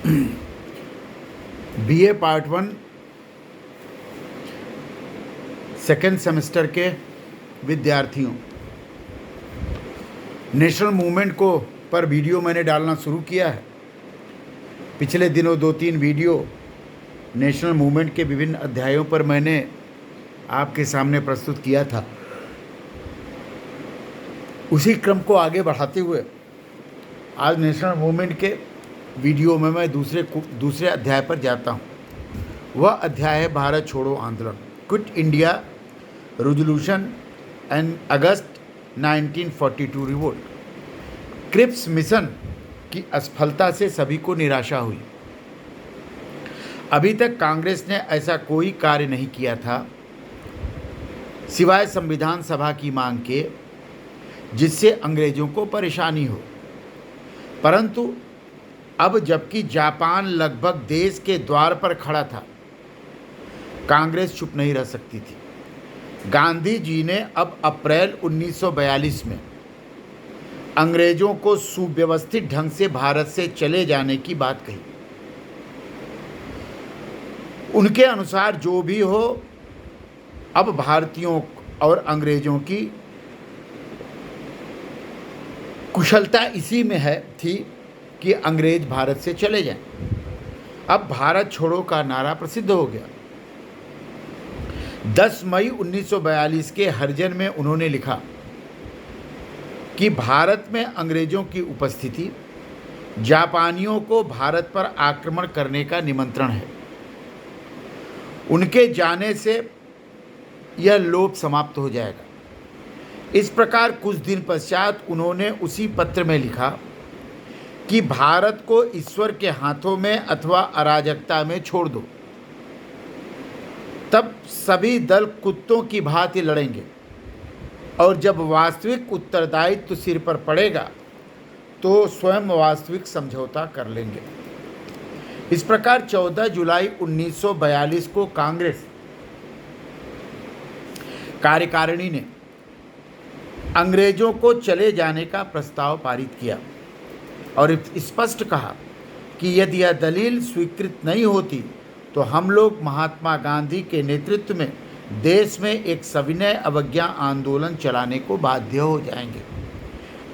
BA part 1 second semester के विद्यार्थियों, national movement को पर वीडियो मैंने डालना शुरू किया है। पिछले दिनों 2-3 वीडियो नेशनल मूवमेंट के विभिन्न अध्यायों पर मैंने आपके सामने प्रस्तुत किया था। उसी क्रम को आगे बढ़ाते हुए आज नेशनल मूवमेंट के वीडियो में मैं दूसरे अध्याय पर जाता हूँ। वह अध्याय है भारत छोड़ो आंदोलन, quit India resolution and August 1942 revolt. Cripps mission की असफलता से सभी को निराशा हुई। अभी तक कांग्रेस ने ऐसा कोई कार्य नहीं किया था सिवाय संविधान सभा की मांग के, जिससे अंग्रेजों को परेशानी हो। परंतु अब जबकि जापान लगभग देश के द्वार पर खड़ा था, कांग्रेस चुप नहीं रह सकती थी। गांधी जी ने अब अप्रैल 1942 में अंग्रेजों को सुव्यवस्थित ढंग से भारत से चले जाने की बात कही। उनके अनुसार जो भी हो, अब भारतीयों और अंग्रेजों की कुशलता इसी में थी कि अंग्रेज भारत से चले जाएं। अब भारत छोड़ो का नारा प्रसिद्ध हो गया। 10 मई 1942 के हरिजन में उन्होंने लिखा कि भारत में अंग्रेजों की उपस्थिति जापानियों को भारत पर आक्रमण करने का निमंत्रण है। उनके जाने से यह लोभ समाप्त हो जाएगा। इस प्रकार कुछ दिन पश्चात उन्होंने उसी पत्र में लिखा कि भारत को ईश्वर के हाथों में अथवा अराजकता में छोड़ दो, तब सभी दल कुत्तों की भांति लड़ेंगे, और जब वास्तविक उत्तरदायित्व सिर पर पड़ेगा तो स्वयं वास्तविक समझौता कर लेंगे। इस प्रकार 14 जुलाई 1942 को कांग्रेस कार्यकारिणी ने अंग्रेजों को चले जाने का प्रस्ताव पारित किया और स्पष्ट कहा कि यदि यह दलील स्वीकृत नहीं होती तो हम लोग महात्मा गांधी के नेतृत्व में देश में एक सविनय अवज्ञा आंदोलन चलाने को बाध्य हो जाएंगे।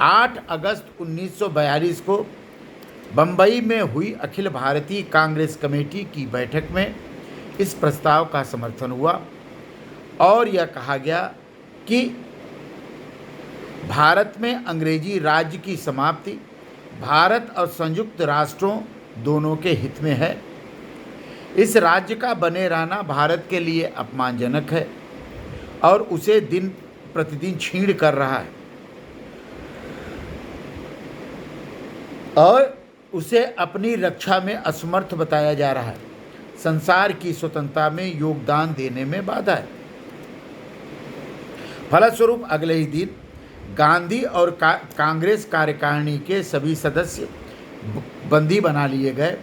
8 अगस्त 1942 को बंबई में हुई अखिल भारतीय कांग्रेस कमेटी की बैठक में इस प्रस्ताव का समर्थन हुआ और यह कहा गया कि भारत में अंग्रेजी राज्य की समाप्ति भारत और संयुक्त राष्ट्रों दोनों के हित में है। इस राज्य का बने रहना भारत के लिए अपमानजनक है और उसे दिन प्रतिदिन छीण कर रहा है और उसे अपनी रक्षा में असमर्थ बताया जा रहा है। संसार की स्वतंत्रता में योगदान देने में बाधा है। फलस्वरूप अगले ही दिन गांधी और कांग्रेस कार्यकारिणी के सभी सदस्य बंदी बना लिए गए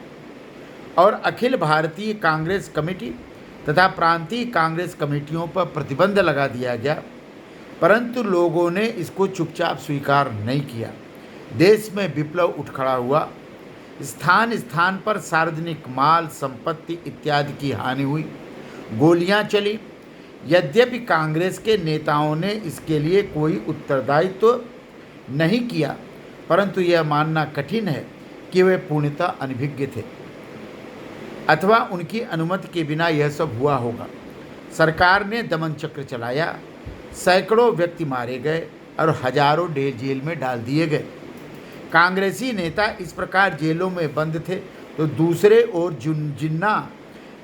और अखिल भारतीय कांग्रेस कमेटी तथा प्रांतीय कांग्रेस कमेटियों पर प्रतिबंध लगा दिया गया। परंतु लोगों ने इसको चुपचाप स्वीकार नहीं किया। देश में विप्लव उठ खड़ा हुआ। स्थान स्थान पर सार्वजनिक माल संपत्ति इत्यादि की हानि हुई। गोलियां चली। यद्यपि कांग्रेस के नेताओं ने इसके लिए कोई उत्तरदायित्व नहीं किया, परंतु यह मानना कठिन है कि वे पूर्णतः अनभिज्ञ थे अथवा उनकी अनुमति के बिना यह सब हुआ होगा। सरकार ने दमन चक्र चलाया। सैकड़ों व्यक्ति मारे गए और हजारों जेल में डाल दिए गए। कांग्रेसी नेता इस प्रकार जेलों में बंद थे तो दूसरे ओर जिन्ना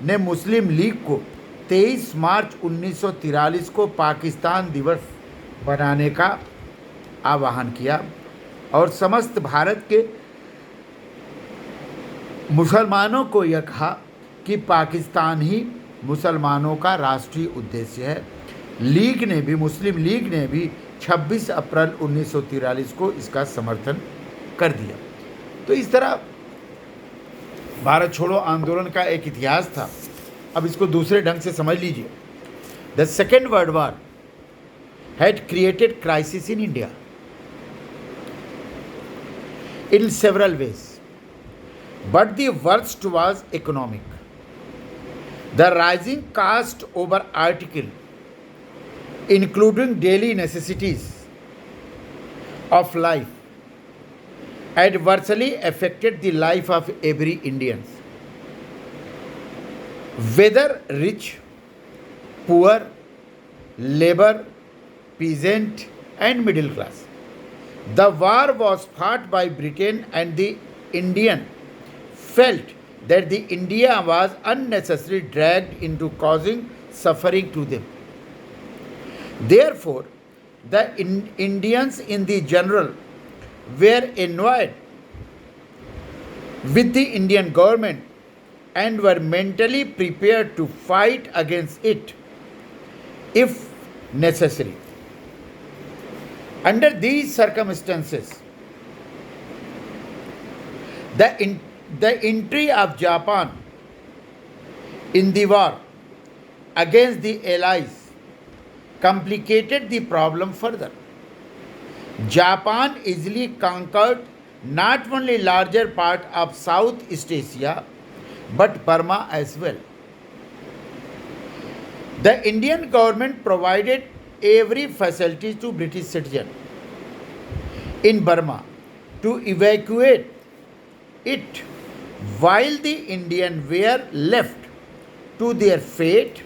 ने मुस्लिम लीग को 23 मार्च 1943 को पाकिस्तान दिवस बनाने का आह्वान किया और समस्त भारत के मुसलमानों को यह कहा कि पाकिस्तान ही मुसलमानों का राष्ट्रीय उद्देश्य है। मुस्लिम लीग ने भी 26 अप्रैल 1943 को इसका समर्थन कर दिया। तो इस तरह भारत छोड़ो आंदोलन का एक इतिहास था। अब इसको दूसरे ढंग से समझ लीजिए। The second world war had created crisis in India in several ways. But the worst was economic. The rising cost over article, including daily necessities of life, adversely affected the life of every Indian, whether rich, poor, labor, peasant, and middle class. The war was fought by Britain, and the Indian felt that the India was unnecessarily dragged into causing suffering to them. Therefore, the Indians in the general were annoyed with the Indian government and were mentally prepared to fight against it if necessary. Under these circumstances, the entry of Japan in the war against the Allies complicated the problem further. Japan easily conquered not only larger part of Southeast Asia but Burma as well. The Indian government provided every facility to British citizens in Burma to evacuate it, while the Indians were left to their fate,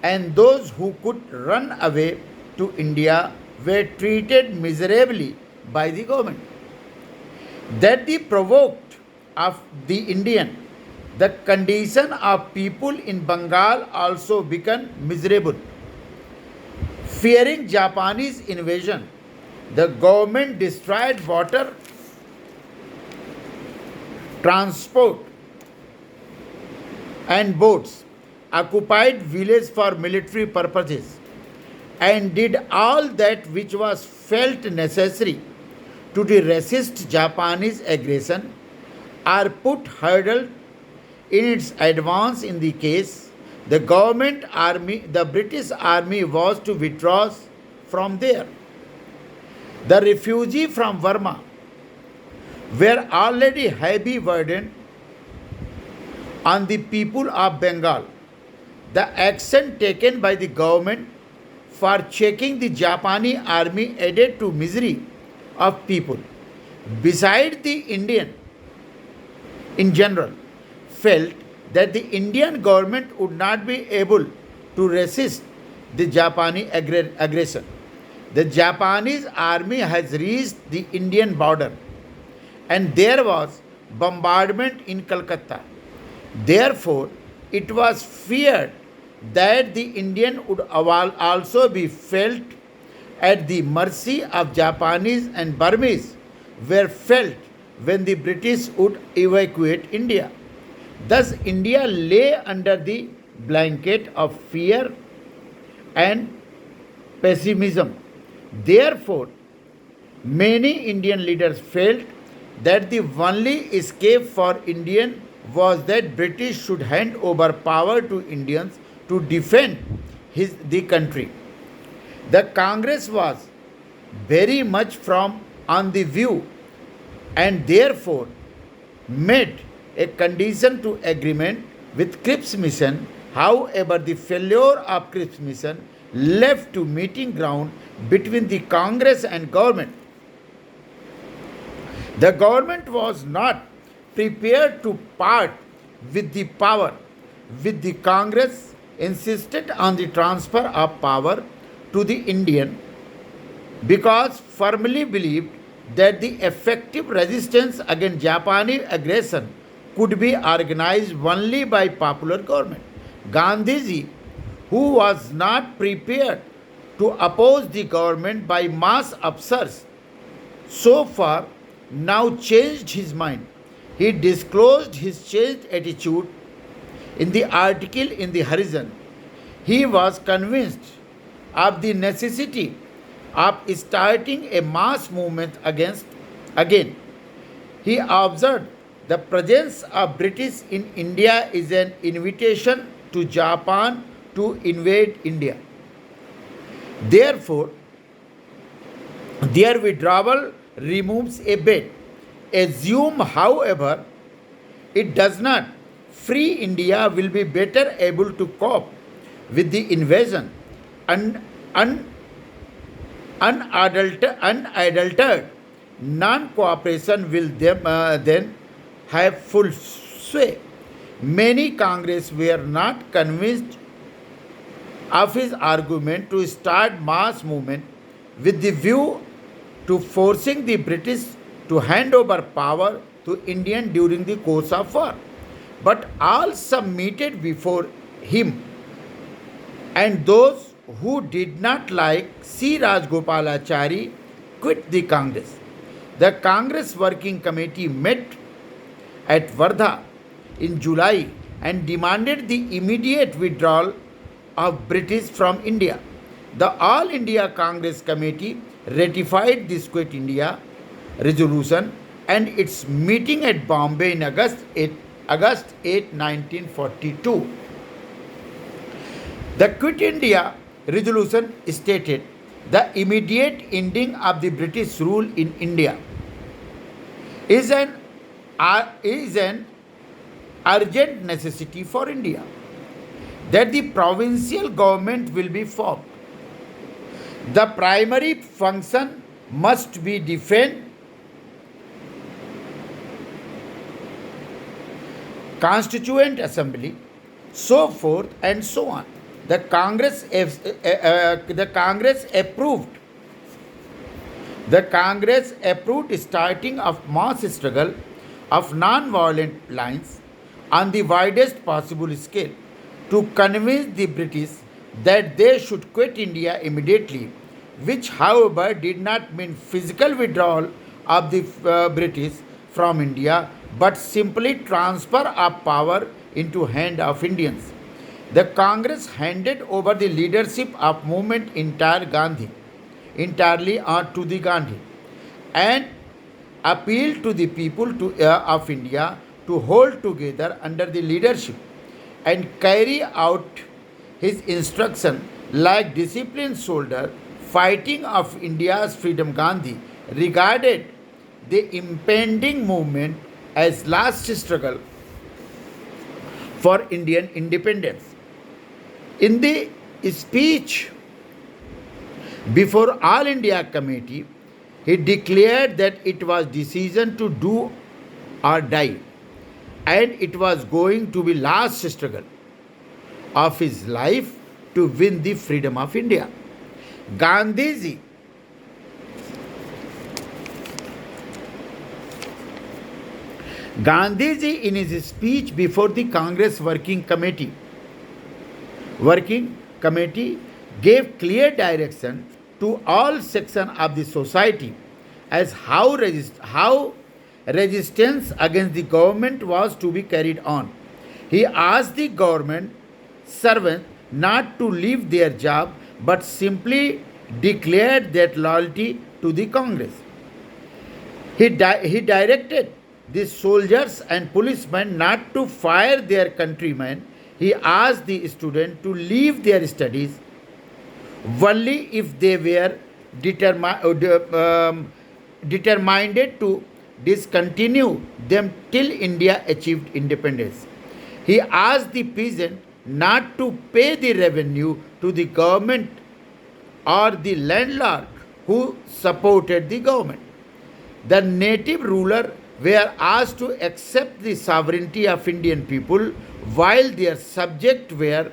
and those who could run away to India were treated miserably by the government. That the provoked of the Indian, the condition of people in Bengal also became miserable. Fearing Japanese invasion, the government destroyed water transport and boats, occupied villages for military purposes, and did all that which was felt necessary to resist Japanese aggression or put hurdle in its advance. In the case, the British army was to withdraw from there. The refugees from Burma were already heavy burden on the people of Bengal. The action taken by the government for checking the Japanese army added to misery of people. Besides, the Indian in general felt that the Indian government would not be able to resist the Japanese aggression. The Japanese army has reached the Indian border, and there was bombardment in Calcutta. Therefore, it was feared that the Indian would also be felt at the mercy of Japanese, and Burmese were felt when the British would evacuate India. Thus, India lay under the blanket of fear and pessimism. Therefore, many Indian leaders felt that the only escape for Indian was that British should hand over power to Indians to defend the country. The Congress was very much on the view, and therefore made a condition to agreement with Cripps mission. However, the failure of Cripps mission left to meeting ground between the Congress and government. The government was not prepared to part with the power, with the Congress insisted on the transfer of power to the Indian because firmly believed that the effective resistance against Japanese aggression could be organized only by popular government. Gandhiji, who was not prepared to oppose the government by mass upsurge, so far now changed his mind. He disclosed his changed attitude in the article in the Horizon. He was convinced of the necessity of starting a mass movement again. He observed the presence of British in India is an invitation to Japan to invade India. Therefore, their withdrawal removes a bet. Assume, however, it does not free India, will be better able to cope with the invasion. Un, un, unadulterated non-cooperation will then have full sway. Many Congress were not convinced of his argument to start mass movement with the view to forcing the British to hand over power to Indian during the course of war. But all submitted before him, and those who did not like C. Rajgopalachari quit the Congress. The Congress Working Committee met at Wardha in July and demanded the immediate withdrawal of British from India. The All India Congress Committee ratified this Quit India resolution and its meeting at Bombay in August 8, 1942. The Quit India resolution stated the immediate ending of the British rule in India is an urgent necessity for India, that the provincial government will be formed. The primary function must be defend constituent assembly, so forth and so on. The Congress approved. The Congress approved starting of mass struggle of non-violent lines on the widest possible scale to convince the British that they should quit India immediately, which, however, did not mean physical withdrawal of the British from India, but simply transfer of power into hand of Indians. The Congress handed over the leadership of movement entirely to the Gandhi, and appealed to the people of India to hold together under the leadership and carry out his instruction like disciplined soldier fighting of India's freedom. Gandhi regarded the impending movement as last struggle for Indian independence. In the speech before All India Committee, he declared that it was decision to do or die, and it was going to be last struggle of his life to win the freedom of India. Gandhiji in his speech before the Congress Working Committee gave clear direction to all sections of the society as how resistance against the government was to be carried on. He asked the government servants not to leave their job but simply declared their loyalty to the Congress. He directed the soldiers and policemen not to fire their countrymen. He asked the students to leave their studies only if they were determined to discontinue them till India achieved independence. He asked the peasant not to pay the revenue to the government or the landlord who supported the government. The native ruler were asked to accept the sovereignty of Indian people, while their subjects were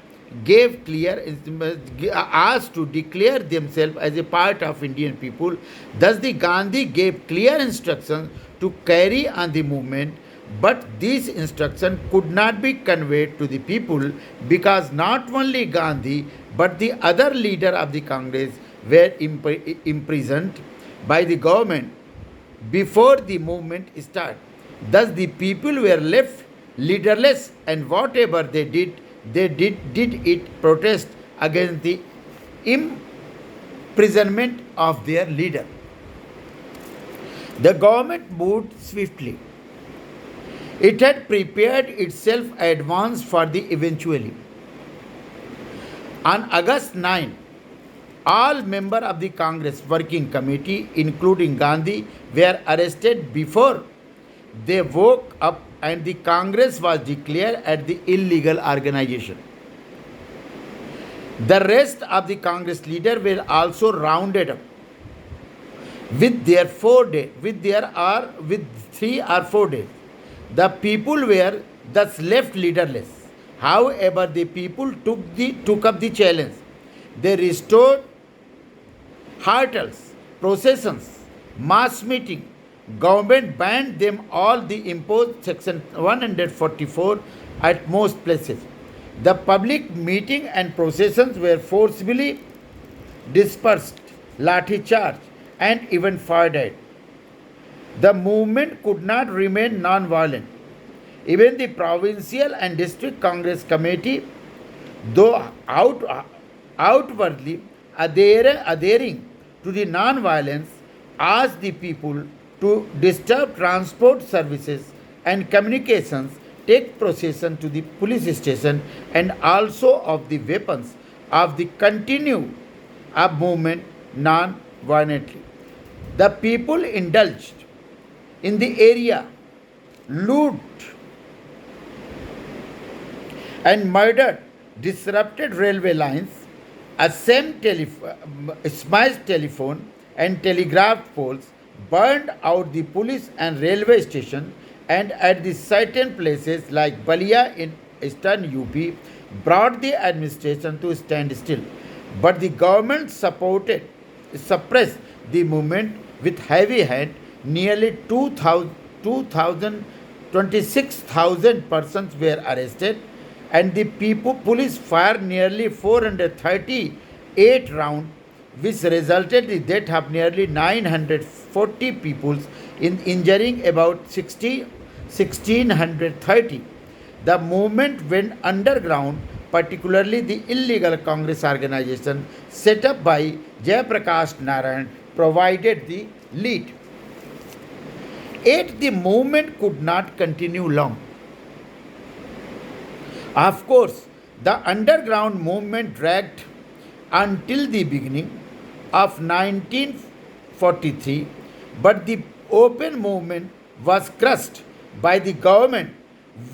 asked to declare themselves as a part of Indian people. Thus the Gandhi gave clear instructions to carry on the movement, but these instructions could not be conveyed to the people because not only Gandhi but the other leader of the Congress were imprisoned by the government before the movement started. Thus the people were left leaderless, and whatever they did it protest against the imprisonment of their leader. The government moved swiftly. It had prepared itself advance for the eventuality. On August 9, all members of the Congress Working Committee, including Gandhi, were arrested before they woke up and the Congress was declared as the illegal organization. The rest of the Congress leaders were also rounded up with their 4 days, with 3 or 4 days. The people were thus left leaderless. However, the people took up the challenge. They restored hartals, processions, mass meeting. Government banned them all. The imposed Section 144 at most places. The public meeting and processions were forcibly dispersed, lathi charge, and even fired. The movement could not remain non-violent. Even the provincial and district Congress committee, though outwardly adhering to the non-violence, asked the people to disturb transport services and communications, take possession to the police station, and also of the weapons of the continue of movement non-violently. The people indulged in the area, loot and murdered, disrupted railway lines, smashed telephone and telegraph poles, burned out the police and railway station, and at the certain places like Balia in eastern UP, brought the administration to stand still. But the government suppressed the movement with heavy hand. Nearly 26,000 persons were arrested, and the police fired nearly 438 rounds, which resulted in the death of nearly 940 people, in injuring about 1,630. The movement went underground, particularly the illegal Congress organization set up by Jayaprakash Narayan provided the lead. Yet the movement could not continue long. Of course, the underground movement dragged until the beginning of 1943, but the open movement was crushed by the government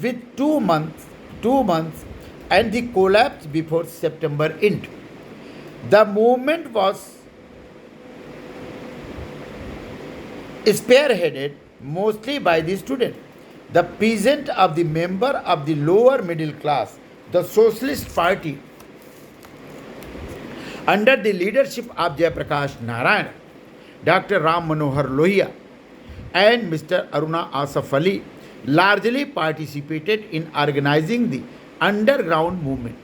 with 2 months and the collapse before September end. The movement was spearheaded mostly by the student, the peasant of the member of the lower middle class, the Socialist Party, under the leadership of Jayaprakash Narayan, Dr. Ram Manohar Lohia, and Mr. Aruna Asaf Ali, largely participated in organizing the underground movement.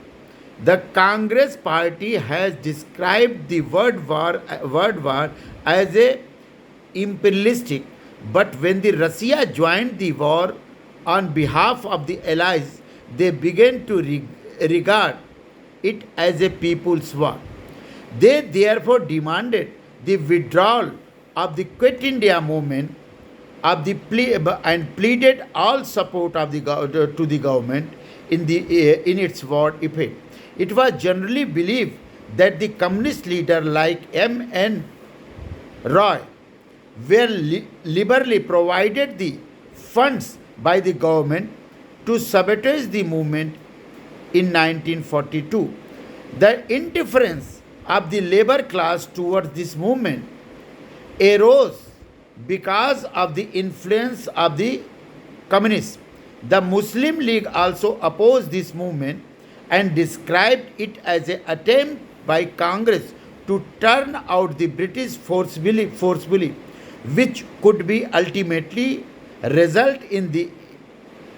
The Congress Party has described the word war as a imperialistic, but when the Russia joined the war on behalf of the Allies, they began to regard it as a people's war. They therefore demanded the withdrawal of the Quit India movement and pleaded all support of to the government in its war effort. It was generally believed that the communist leader like M.N. Roy were liberally provided the funds by the government to sabotage the movement in 1942. The indifference of the labor class towards this movement arose because of the influence of the communists. The Muslim League also opposed this movement and described it as an attempt by Congress to turn out the British forcibly, which could be ultimately result in the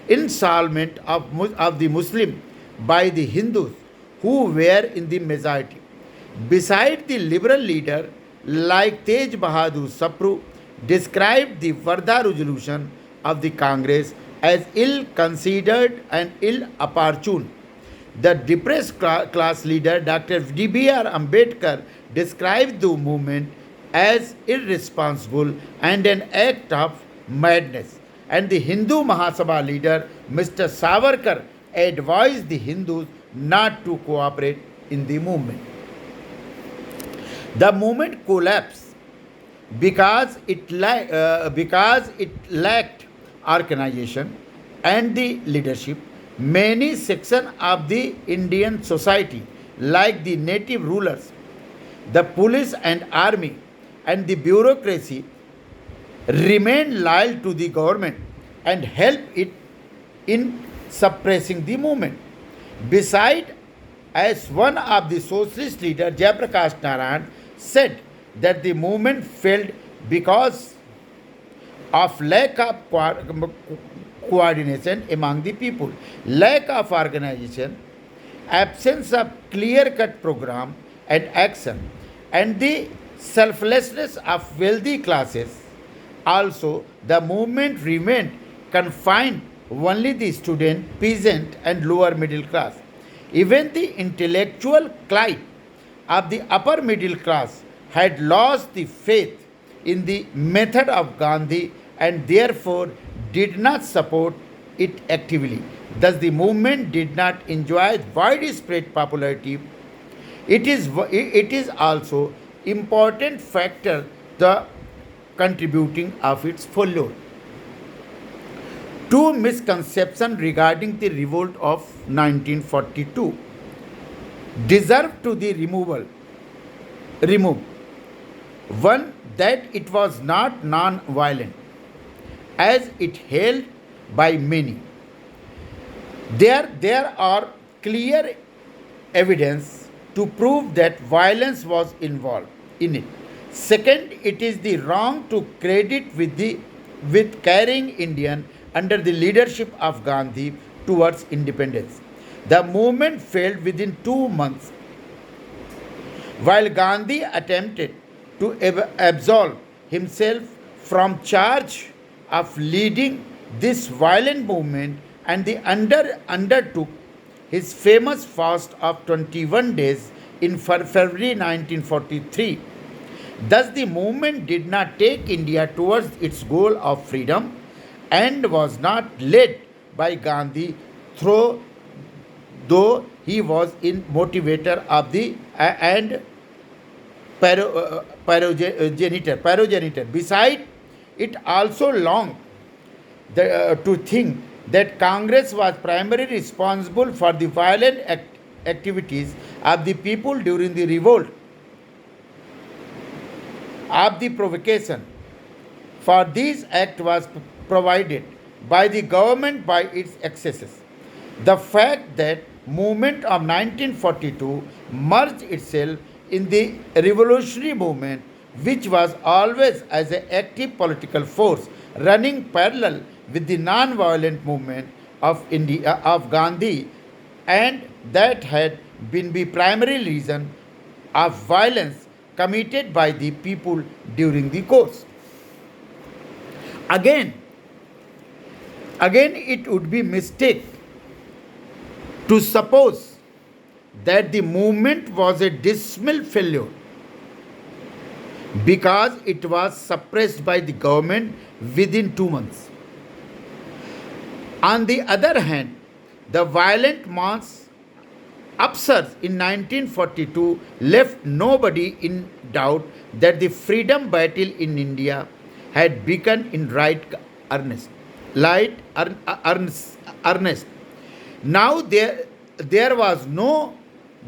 installment of the Muslim by the Hindus who were in the majority. Besides, the liberal leader like Tej Bahadur Sapru described the Varda resolution of the Congress as ill-considered and ill-opportune. The depressed class leader Dr. D.B.R. Ambedkar described the movement as irresponsible and an act of madness. And the Hindu Mahasabha leader Mr. Savarkar advised the Hindus not to cooperate in the movement. The movement collapsed because it lacked organization and the leadership, many sections of the Indian society, like the native rulers, the police and army, and the bureaucracy, remain loyal to the government and help it in suppressing the movement. Besides, as one of the socialist leaders, Jayaprakash Narayan, said that the movement failed because of lack of coordination among the people, lack of organization, absence of clear-cut program and action, and the selflessness of wealthy classes. Also, the movement remained confined only the student, peasant, and lower middle class. Even the intellectual clique of the upper middle class had lost the faith in the method of Gandhi and therefore did not support it actively. Thus, the movement did not enjoy widespread popularity. It is also important factor the contributing of its failure. Two misconceptions regarding the revolt of 1942 deserve to be removed. One, that it was not non-violent, as it held by many. There are clear evidence to prove that violence was involved in it. Second, it is the wrong to credit with carrying Indian under the leadership of Gandhi towards independence. The movement failed within 2 months. While Gandhi attempted to absolve himself from charge of leading this violent movement and the undertook his famous fast of 21 days in February 1943. Thus, the movement did not take India towards its goal of freedom and was not led by Gandhi, though he was in motivator of the and progenitor. Besides, it also long to think that Congress was primarily responsible for the violent activities of the people during the revolt of the provocation. For this act was provided by the government by its excesses. The fact that movement of 1942 merged itself in the revolutionary movement, which was always as an active political force running parallel with the non-violent movement of India of Gandhi, and that had been the primary reason of violence committed by the people during the course. Again, it would be mistake to suppose that the movement was a dismal failure because it was suppressed by the government within 2 months. On the other hand, the violent mass upsurge in 1942 left nobody in doubt that the freedom battle in India had begun in right earnest. Earnest. Now there was no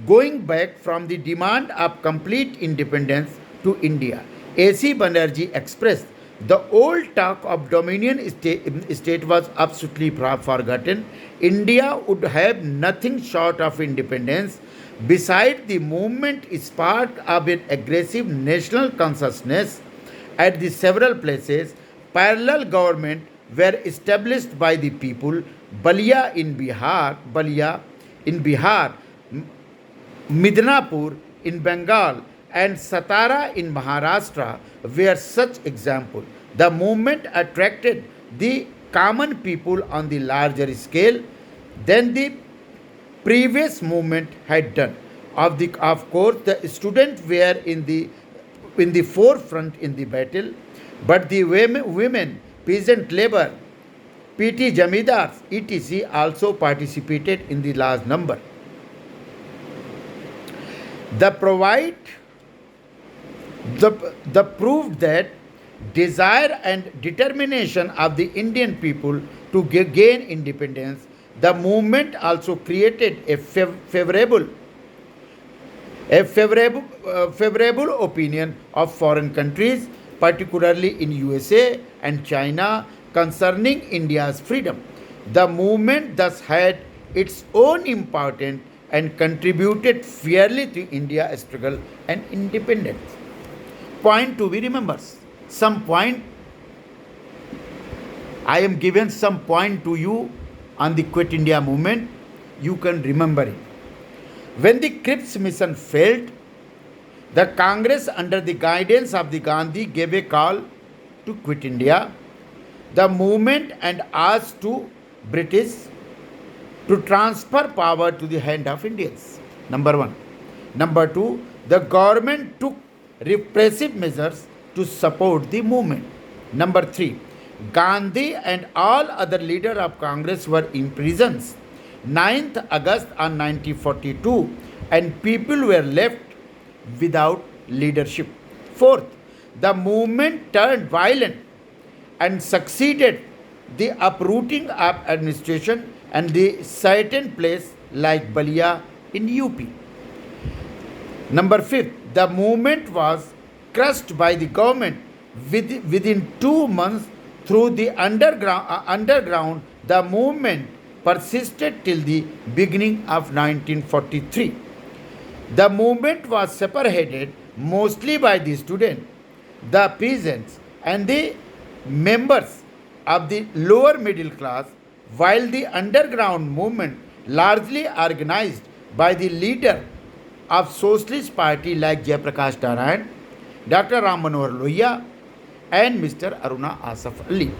going back from the demand of complete independence to India. A.C. Banerjee expressed the old talk of dominion state was absolutely forgotten. India would have nothing short of independence. Besides, the movement is part of an aggressive national consciousness. At the several places, parallel government were established by the people. Balia in Bihar, Midnapur in Bengal, and Satara in Maharashtra were such examples. The movement attracted the common people on the larger scale than the previous movement had done. Of course, the students were in the forefront in the battle, but the women, peasant labor, PT Jamidars, etc. also participated in the large number. The proved that desire and determination of the Indian people to gain independence, the movement also created a favorable opinion of foreign countries, particularly in USA and China, concerning India's freedom. The movement thus had its own importance and contributed fairly to India's struggle and independence. Point to be remembered. Some point, I am given some point to you on the Quit India movement. You can remember it. When the Cripps mission failed, the Congress, under the guidance of the Gandhi, gave a call to quit India, the movement, and asked to British to transfer power to the hand of Indians. Number one. Number two, the government took repressive measures to support the movement. Number three, Gandhi and all other leaders of Congress were imprisoned 9th August on 1942, and people were left without leadership. Fourth, the movement turned violent and succeeded the uprooting of administration and the certain place like Balia in UP. Number fifth, the movement was crushed by the government within 2 months through the underground. The movement persisted till the beginning of 1943. The movement was spearheaded mostly by the students, the peasants, and the members of the lower middle class, while the underground movement largely organized by the leader of Socialist Party like Jayaprakash Narayan, Dr. Ram Manohar Lohia, and Mr. Aruna Asaf Ali.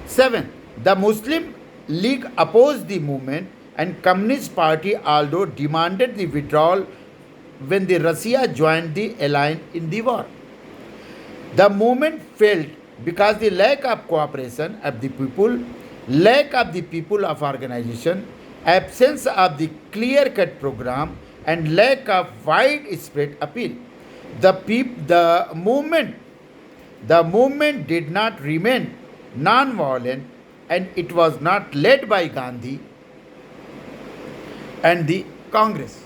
7. The Muslim League opposed the movement, and Communist Party although demanded the withdrawal when the Russia joined the alliance in the war. The movement failed because the lack of cooperation of the people, lack of the people of organization, absence of the clear-cut program, and lack of widespread appeal. The movement did not remain non-violent, and it was not led by Gandhi and the Congress.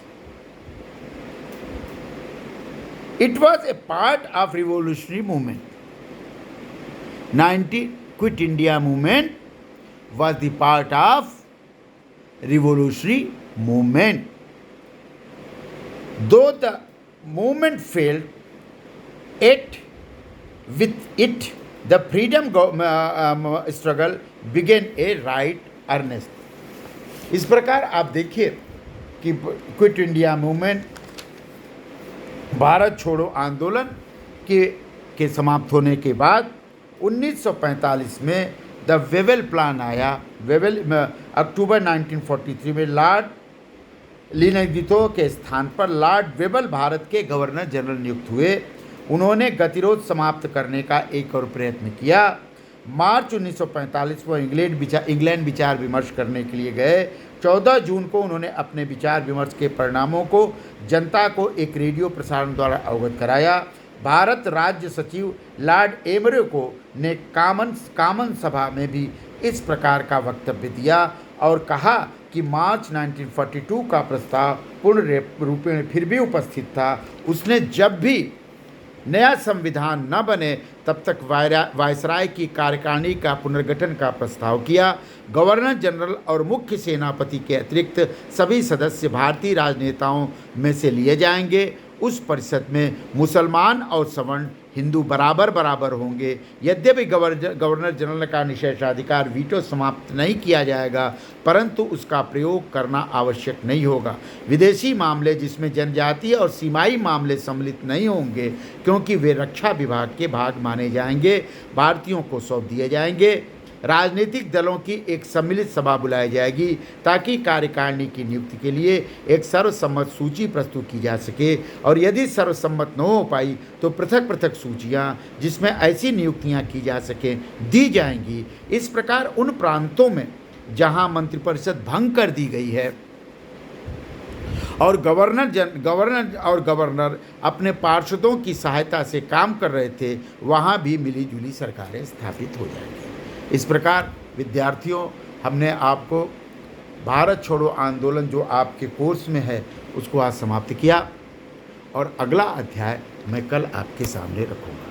It was a part of revolutionary movement. 19 Quit India movement was the part of revolutionary movement. Though the movement failed, with it the freedom struggle began a right earnest. इस प्रकार आप देखिए कि quit India movement, Bharat छोड़ो आंदोलन के समाप्त होने के बाद 1945 में द वेवेल प्लान आया। अक्टूबर 1943 में लॉर्ड लिनगितो के स्थान पर लॉर्ड वेवेल भारत के गवर्नर जनरल नियुक्त हुए। उन्होंने गतिरोध समाप्त करने का एक और प्रयत्न किया। मार्च 1945 को इंग्लैंड विचार विमर्श करने के लिए गए। 14 जून को उन्होंने अपने विचार विमर्श के परिणामों को जनता को एक रेडियो प्रसारण द्वारा अवगत कराया। भारत राज्य सचिव लॉर्ड एमरे ने कामन सभा में भी इस प्रकार का वक्तव्य दिया और कहा कि मार्च 1942 का प्रस्ताव पूर्ण रूपेण फिर भी उपस्थित था। उसने जब भी नया संविधान न बने तब तक वायसराय की कार्यकारिणी का पुनर्गठन का प्रस्ताव किया। गवर्नर जनरल और मुख्य सेनापति के अतिरिक्त सभी सदस्य भारतीय राजनेताओं में से लिए जाएंगे। उस परिषद में मुसलमान और सवर्ण हिंदू बराबर होंगे। यद्यपि गवर्नर जनरल का निषेधाधिकार वीटो समाप्त नहीं किया जाएगा, परंतु उसका प्रयोग करना आवश्यक नहीं होगा। विदेशी मामले जिसमें जनजातीय और सीमाई मामले सम्मिलित नहीं होंगे, क्योंकि वे रक्षा विभाग के भाग माने जाएंगे, भारतीयों को सौंप दिए जाएंगे। राजनीतिक दलों की एक सम्मिलित सभा बुलाई जाएगी ताकि कार्यकारिणी की नियुक्ति के लिए एक सर्वसम्मत सूची प्रस्तुत की जा सके, और यदि सर्वसम्मत न हो पाई तो पृथक पृथक सूचियां जिसमें ऐसी नियुक्तियां की जा सकें दी जाएंगी। इस प्रकार उन प्रांतों में जहां मंत्रिपरिषद भंग कर दी गई है और गवर्नर अपने पार्षदों की सहायता से काम कर रहे थे, वहाँ भी मिलीजुली सरकारें स्थापित हो जाएंगी। इस प्रकार विद्यार्थियों, हमने आपको भारत छोड़ो आंदोलन जो आपके कोर्स में है उसको आज समाप्त किया, और अगला अध्याय मैं कल आपके सामने रखूँगा।